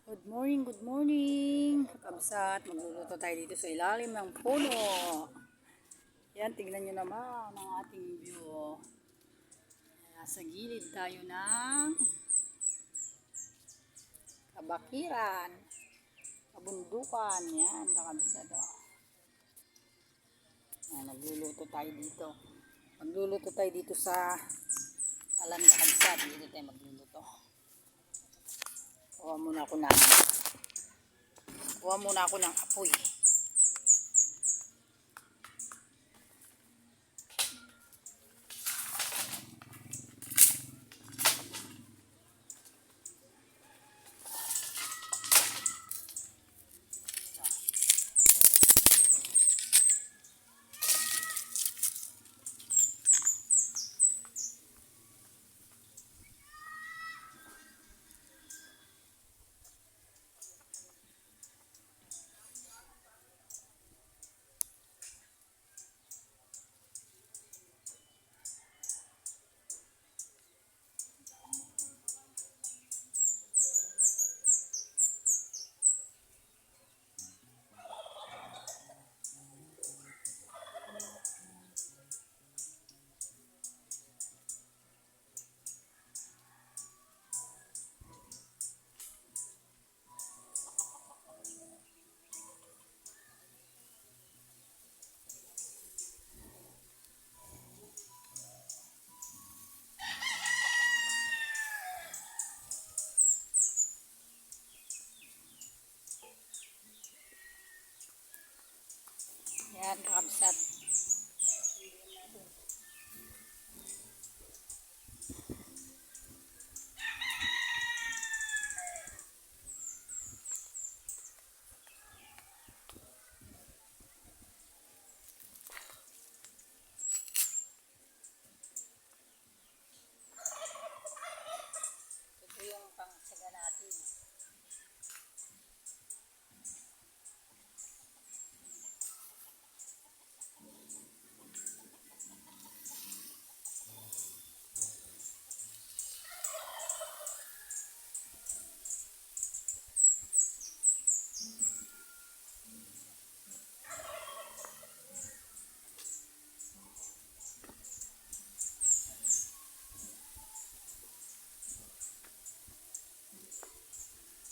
Good morning, kabsat. Magluluto tayo dito sa ilalim ng puno. Yan, tignan nyo naman ang ating view. Nasa gilid tayo ng kabakiran, kabundukan. Yan, kakabsat. Yan, nagluluto tayo dito. Magluluto tayo dito sa alam kakabsat. Dito tayo magluluto. Kuha muna ako ng apoy. Yan, kakabsat. Ito yung pangsaga natin.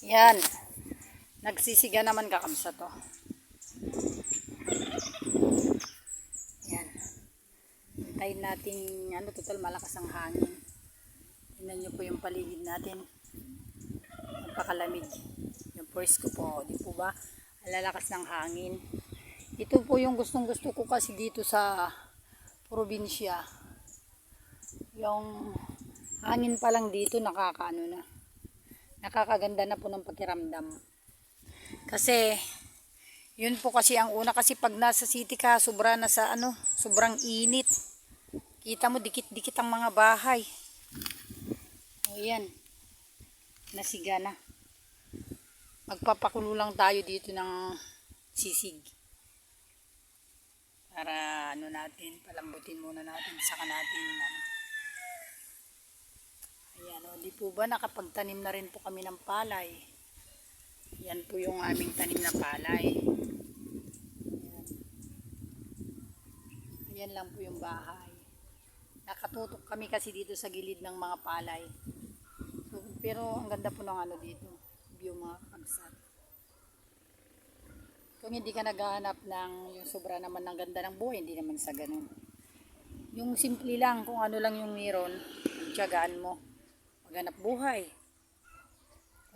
Yan. Nagsisiga naman kakabsat to. Yan. Hintayin natin, total malakas ang hangin. Tingnan nyo po yung paligid natin. Napakalamig. Yung first ko po, di po ba? Alalakas ng hangin. Ito po yung gustong gusto ko kasi dito sa probinsya. Yung hangin pa lang dito nakakaganda na po ng pakiramdam. Kasi yun po kasi ang una, kasi pag nasa city ka, sobrang init. Kita mo dikit-dikit ang mga bahay. O yan, nasiga na. Magpapakulo lang tayo dito ng sisig. Para palambutin muna natin, saka natin Ayan, di po ba nakapagtanim na rin po kami ng palay. Yan po yung aming tanim na palay. Ayan lang po yung bahay. Nakatutok kami kasi dito sa gilid ng mga palay. So, pero ang ganda po ng dito, view mga kagsat. Kung hindi ka naghahanap ng yung sobra naman ng ganda ng buhay, hindi naman sa ganun. Yung simple lang, kung ano lang yung meron, tiyagaan mo. Maghanap buhay.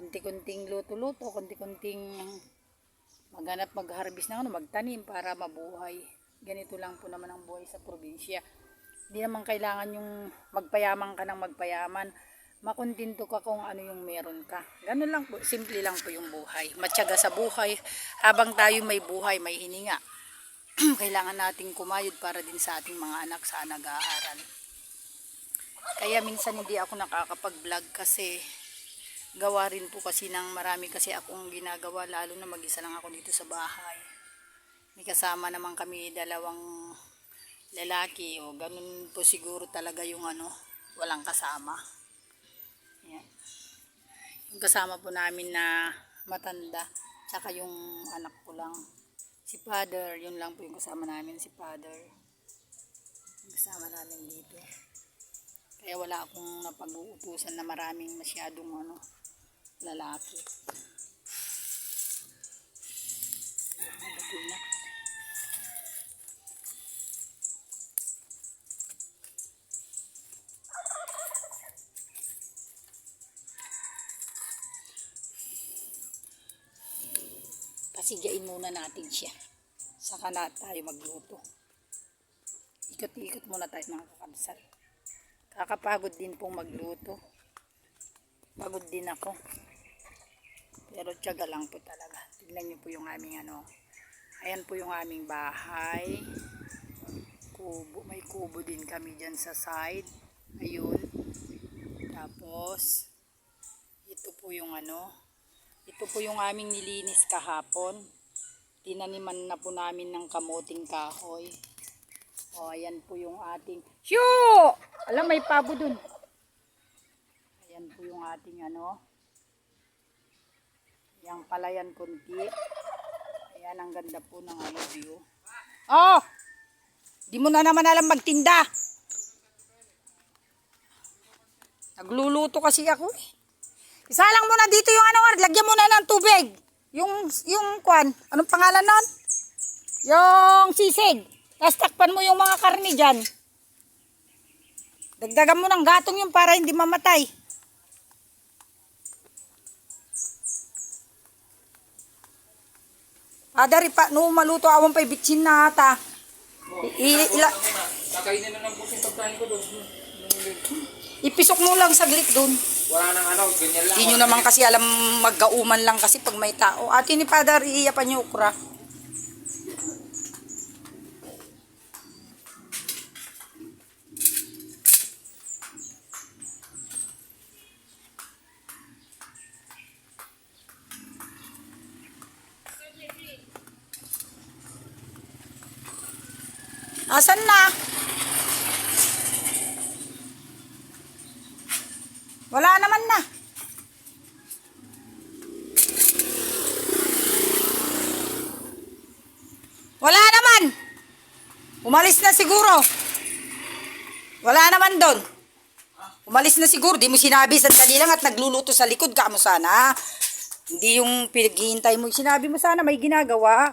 Kunti-kunting luto-luto, kunti-kunting mag-harvest ng magtanim para mabuhay. Ganito lang po naman ang buhay sa probinsya. Hindi naman kailangan yung magpayaman ka ng magpayaman. Makontento ka kung ano yung meron ka. Ganun lang po, simple lang po yung buhay. Matyaga sa buhay. Habang tayo may buhay, may hininga. Kailangan nating kumayod para din sa ating mga anak sa nag-aaral. Kaya minsan hindi ako nakakapag-vlog kasi gawa rin po kasi ng marami kasi akong ginagawa, lalo na mag-isa lang ako dito sa bahay. May kasama naman kami dalawang lalaki o ganun po siguro talaga yung walang kasama. Yan. Yung kasama po namin na matanda. Tsaka yung anak ko lang. Si Father, yun lang po yung kasama namin, si Father. Yung kasama namin dito. Kaya wala akong napag-uutusan na maraming masyadong lalaki. Nagatuloy na. Pasigyain muna natin siya. Saka na tayo magluto. Ikot-ikot muna tayo mga kakabsat. Kakapagod din pong magluto. Pagod din ako. Pero tiyaga lang po talaga. Tignan niyo po yung aming Ayan po yung aming bahay. Kubo. May kubo din kami dyan sa side. Ayun. Tapos, ito po yung ito po yung aming nilinis kahapon. Tinaniman na po namin ng kamuting kahoy. O, ayan po yung ating... Shoo! Alam, may pabo dun. Ayan po yung ating Yang palayan kunti. Ayan, ang ganda po ng view. Oh! Di mo na naman alam magtinda. Nagluluto kasi ako. Isalang mo na dito yung lagyan mo na ng tubig. Yung kwan, anong pangalan nun? Yung sisig. Tapos takpan mo yung mga karni dyan. Dagdagan mo ng gatong yung para hindi mamatay. Adari pa, no maluto awang pa ibitsin na ata. Kakainin na ng busing pagkain ko doon. Ipisok mo lang saglit doon. Wala nang ganyan lang. Hindi nyo naman kasi alam maggauman lang kasi pag may tao. Ate ni Padar, iiyapan nyo ukra. Asan na? Wala naman na. Wala naman. Umalis na siguro. Wala naman doon. Umalis na siguro. Di mo sinabi, sandali lang at nagluluto sa likod ka mo sana. Hindi yung pinaghihintay mo. Sinabi mo sana may ginagawa.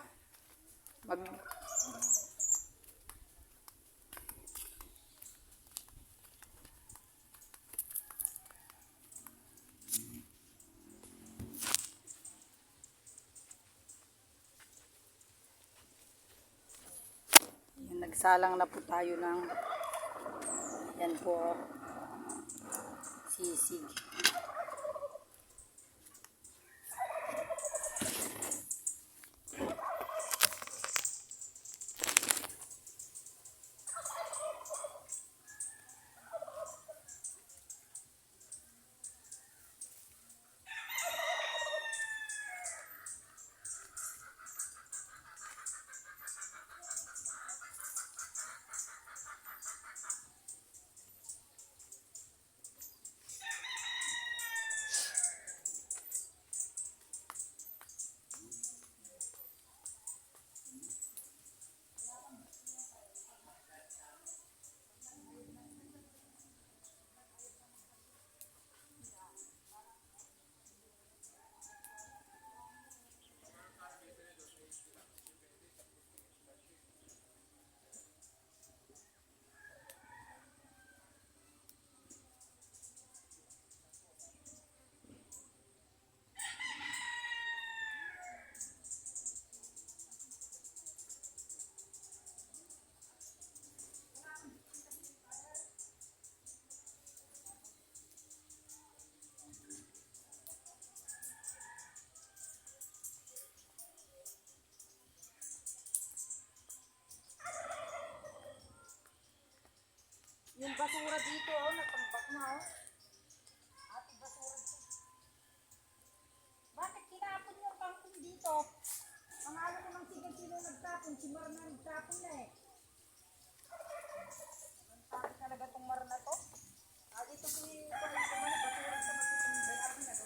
Nagsalang na po tayo ng yan po sisig. Yung basura dito, natambak na, Ate, basura dito. Bakit kinapon yung pangkong dito? Ang alam ko ng sino nagtapon, si Mar na nagtapon na Ang tapos talaga itong Mar na to. Dito po yung basura sa matitong dalabi na to.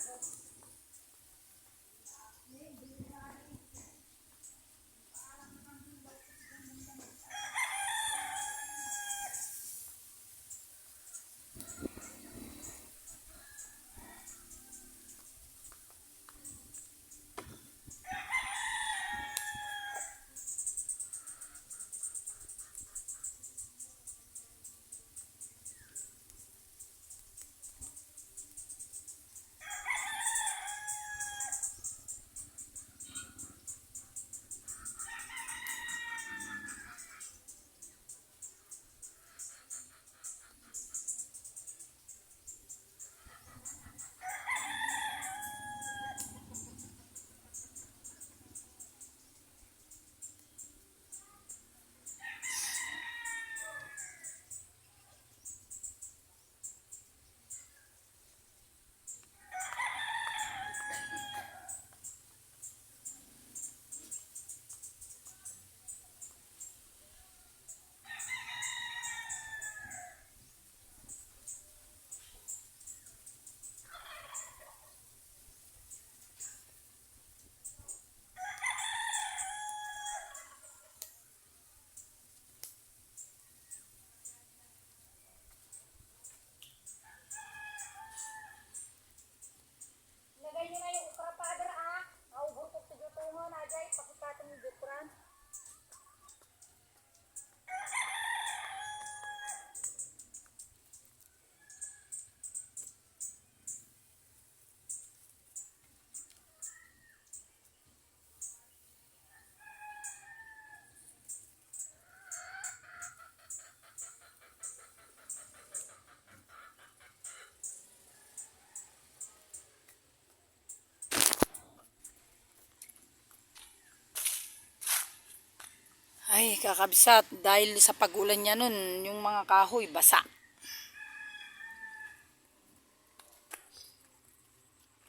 Ay, kakabsat. Dahil sa pagulan niya nun, yung mga kahoy, basa.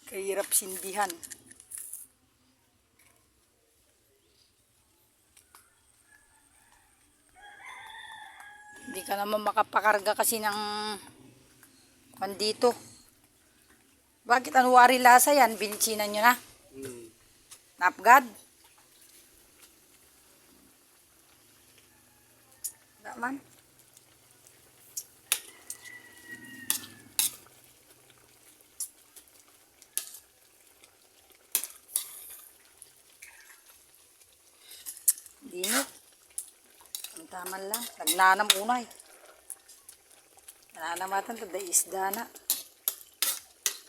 Kahirap sindihan. Hindi ka naman makapakarga kasi ng pandito. Bakit ano wari lasa yan? Binitsinan nyo na? Napgad? Daman? Dinit. Ang taman lang. Nagnanam unay. Nananamatan ito. Day isda na.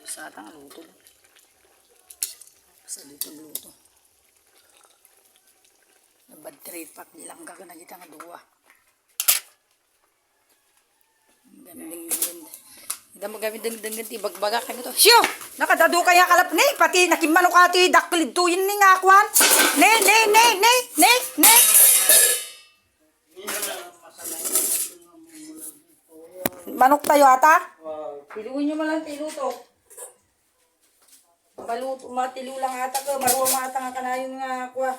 Sa atang luto. Sa luto. Nabad 3 pack. Nilang gagana kita nga 2. Ganding. Hindi mo gamit deng tibagbaga ka nito. Siyo! Nakadado kaya kalap ni. Pati nakimano ka ti daklid tuyin ni nga kwan. Ne. Manok tayo ata? Tiluin nyo malang tiluto. Matilu lang ata ko. Maruwa mata nga kanayon nga kwa.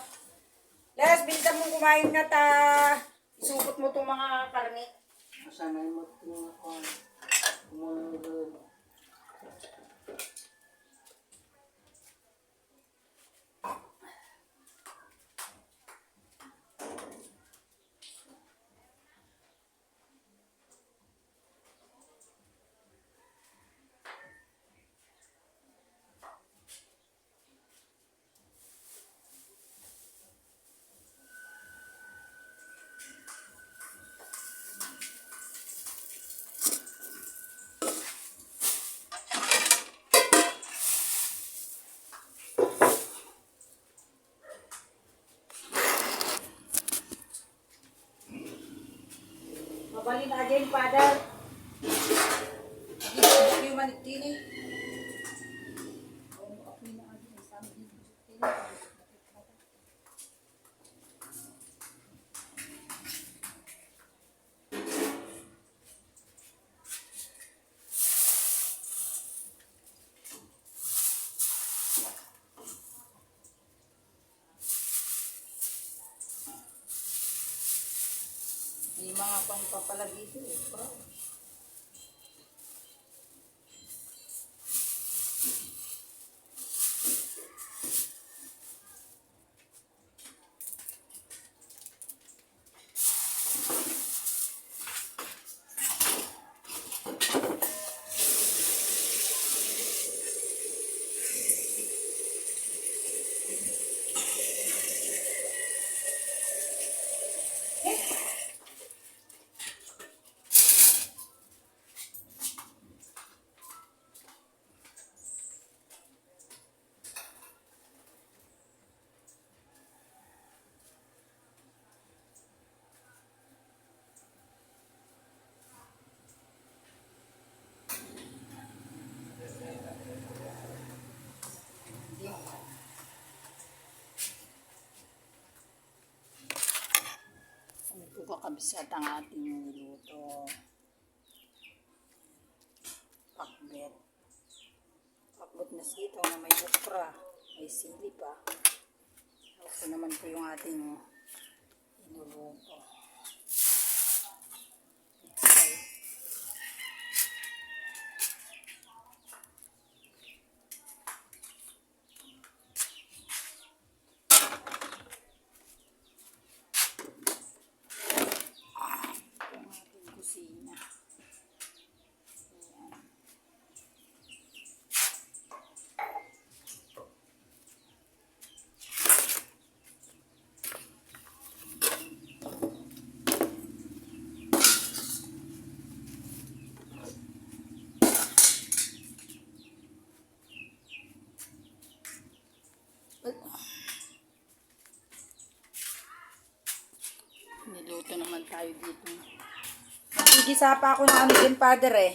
Les, binta mong kumain nga ta. Isupot mo itong mga karne. Masanay mo itong ako. Kumunod. Mabalin na dyan, Father. Hindi yung manitini. May mga pang papalagi ito eh. Ito kakabsat ang ating niluto. Pakbet. Pakbet na sitaw na may okra. May sili pa. Ito naman po yung ating inuluto. Okay. Kusina. Ayan. Niluto naman tayo dito. Igisa pa ako ng ano din, Father eh.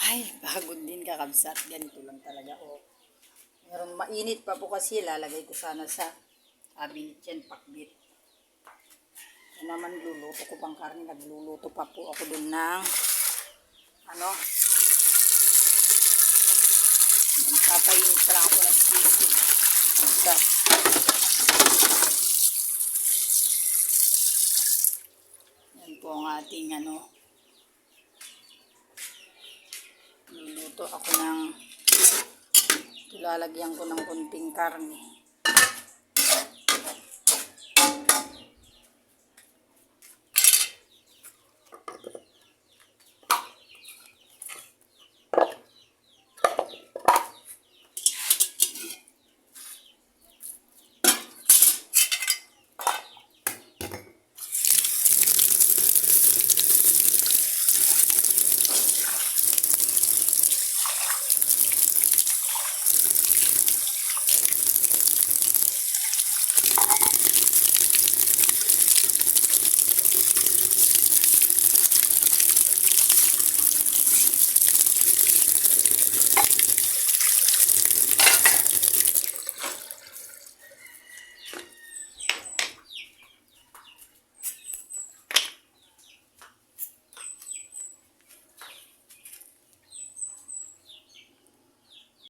Ay, pagod din kakabsat. Ganito lang talaga. O, meron mainit pa po kasi. Lalagay ko sana sa cabinet yan, pakbit. Yan naman, luluto ko pang karne. Nagluluto pa po ako dun ng ano, nagpapainit pa lang ako ng sisig. Kabsat. Yan po ang ating ano, luluto ako ng, lalagyan ko ng kunting karne.